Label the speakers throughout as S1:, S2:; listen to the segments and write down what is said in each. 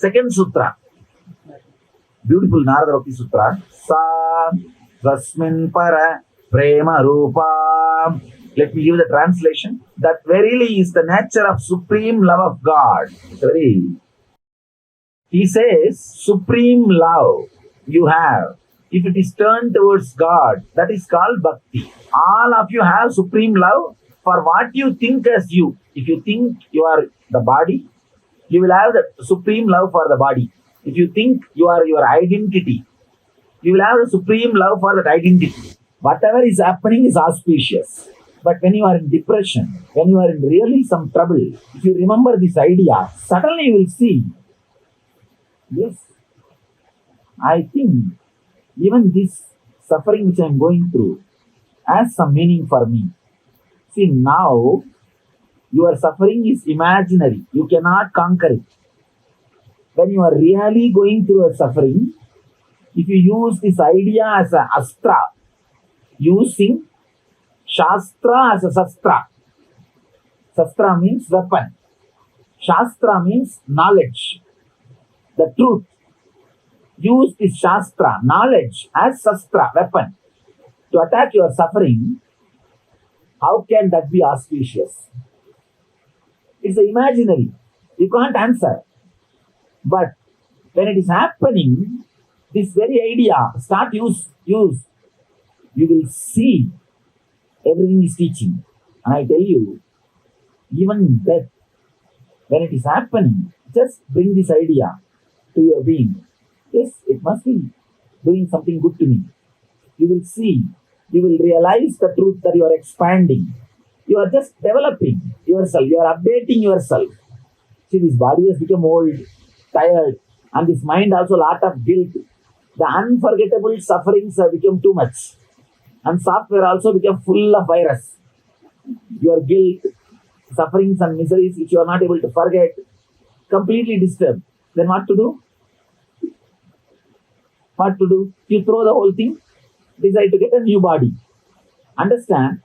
S1: second sutra. Beautiful Narada Bhakti Sutra. Sa Rasmin Para Prema Rupa. Let me give the translation. That verily is the nature of supreme love of God. He says, supreme love you have. If it is turned towards God, that is called Bhakti. All of you have supreme love for what you think as you. If you think you are the body, you will have the supreme love for the body. If you think you are your identity, you will have the supreme love for that identity. Whatever is happening is auspicious. But when you are in depression, when you are in really some trouble, if you remember this idea, suddenly you will see, yes, I think even this suffering which I am going through has some meaning for me. See, now your suffering is imaginary. You cannot conquer it. When you are really going through a suffering, if you use this idea as an astra, using Shastra as a Sastra. Sastra means weapon. Shastra means knowledge, the truth. Use this Shastra, knowledge, as Sastra, weapon, to attack your suffering. How can that be auspicious? It's imaginary. You can't answer. But when it is happening, this very idea, start use. You will see everything is teaching. And I tell you, even death, when it is happening, just bring this idea to your being. Yes, it must be doing something good to me. You will see, you will realize the truth that you are expanding. You are just developing yourself, you are updating yourself. See, this body has become old, tired, and this mind also a lot of guilt. The unforgettable sufferings have become too much. And software also become full of virus. Your guilt, sufferings and miseries which you are not able to forget, completely disturbed. Then what to do? What to do? You throw the whole thing, decide to get a new body. Understand,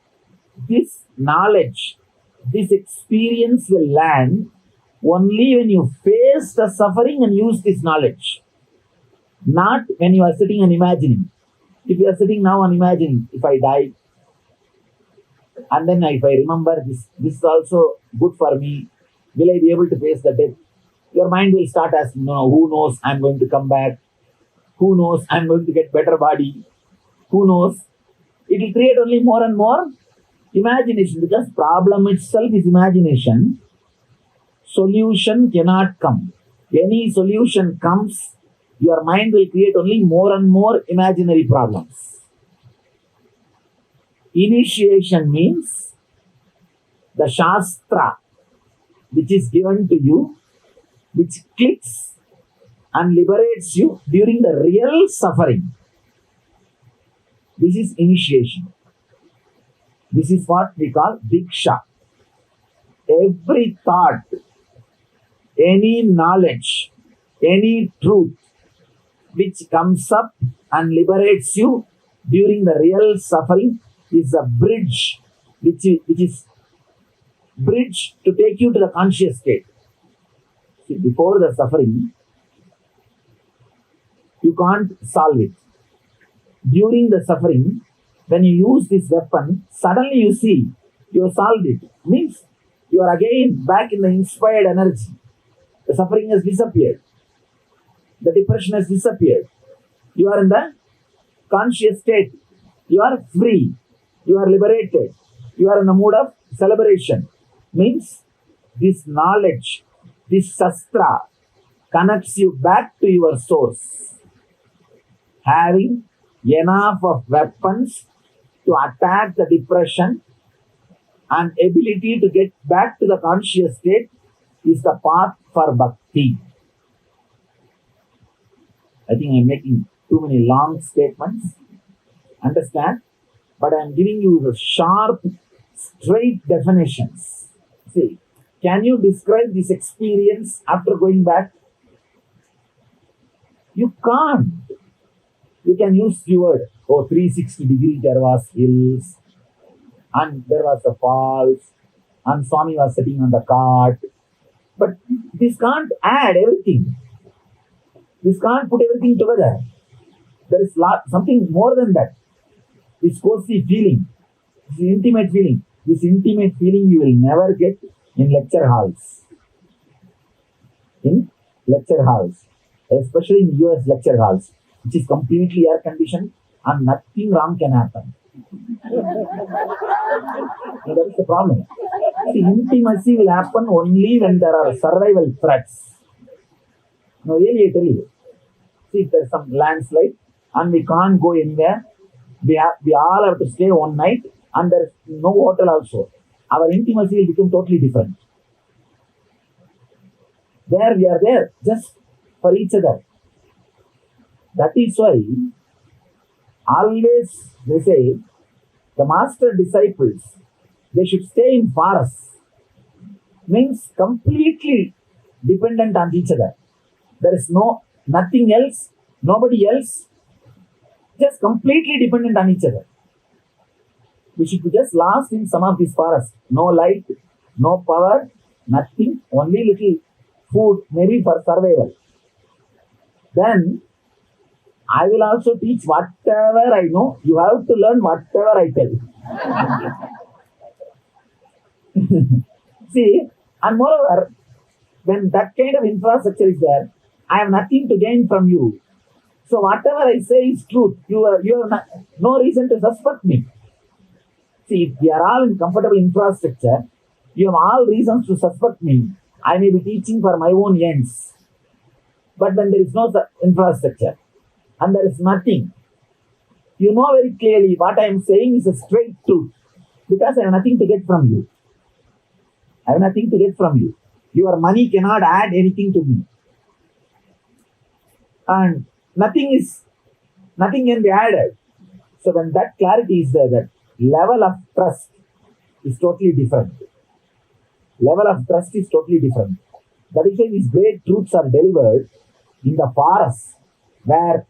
S1: this knowledge, this experience will land only when you face the suffering and use this knowledge. Not when you are sitting and imagining. If you are sitting now and imagining, if I die, and then if I remember this is also good for me, will I be able to face the death? Your mind will start asking, no, who knows, I'm going to come back. Who knows, I'm going to get better body. Who knows? It will create only more and more imagination, because problem itself is imagination. Solution cannot come. Any solution comes, your mind will create only more and more imaginary problems. Initiation means the Shastra which is given to you, which clicks and liberates you during the real suffering. This is initiation. This is what we call Diksha. Every thought, any knowledge, any truth which comes up and liberates you during the real suffering is a bridge, which is bridge to take you to the conscious state. See, before the suffering, you can't solve it. During the suffering, when you use this weapon, suddenly you see you have solved it. Means you are again back in the inspired energy. The suffering has disappeared. The depression has disappeared. You are in the conscious state. You are free. You are liberated. You are in the mood of celebration. Means this knowledge, this Shastra connects you back to your source. Having enough of weapons to attack the depression and ability to get back to the conscious state is the path for Bhakti. I think I am making too many long statements. Understand? But I am giving you the sharp, straight definitions. See, can you describe this experience after going back? You can't. You can use keyword. Oh, 360 degree there was hills, and there was a falls, and Swami was sitting on the cart. But this can't add everything. This can't put everything together. There is something more than that. This cozy feeling, this intimate feeling. This intimate feeling you will never get in lecture halls. In lecture halls, especially in US lecture halls, which is completely air conditioned and nothing wrong can happen. Now, that is the problem. The intimacy will happen only when there are survival threats. Now, really, I tell you, see, if there's some landslide and we can't go anywhere, we all have to stay one night and there's no hotel also. Our intimacy will become totally different. There we are there just for each other. That is why always they say the master disciples, they should stay in forests. Means completely dependent on each other. There is nothing else, nobody else, just completely dependent on each other. We should be just lost in some of these forests. No light, no power, nothing, only little food, maybe for survival. Then I will also teach whatever I know. You have to learn whatever I tell. See, and moreover, when that kind of infrastructure is there, I have nothing to gain from you. So whatever I say is truth. You have no reason to suspect me. See, if we are all in comfortable infrastructure, you have all reasons to suspect me. I may be teaching for my own ends. But when there is no infrastructure and there is nothing, you know very clearly what I am saying is a straight truth. Because I have nothing to get from you. I have nothing to get from you. Your money cannot add anything to me. And nothing can be added. So when that clarity is there, that level of trust is totally different. Level of trust is totally different. That is why these great truths are delivered in the forest, where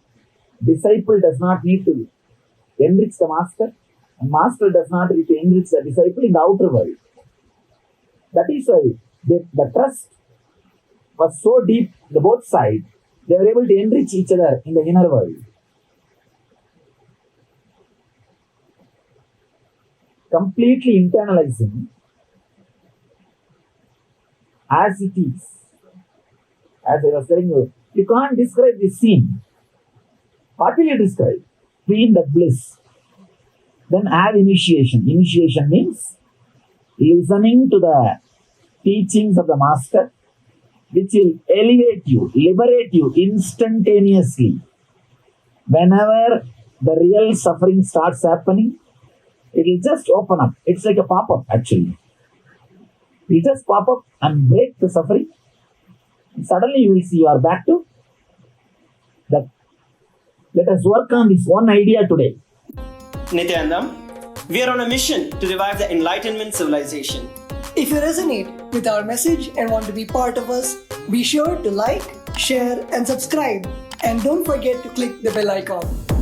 S1: disciple does not need to enrich the master, and master does not need to enrich the disciple in the outer world. That is why the trust was so deep on both sides, they were able to enrich each other in the inner world. Completely internalizing as it is. As I was telling you, you can't describe this scene. What will you describe? Be in the bliss. Then have initiation. Initiation means listening to the teachings of the master, which will elevate you, liberate you instantaneously. Whenever the real suffering starts happening, it will just open up. It's like a pop-up actually. You just pop up and break the suffering. And suddenly you will see you are back to that. Let us work on this one idea today.
S2: Nithyananda, we are on a mission to revive the Enlightenment civilization.
S3: If you resonate with our message and want to be part of us, be sure to like, share, and subscribe. And don't forget to click the bell icon.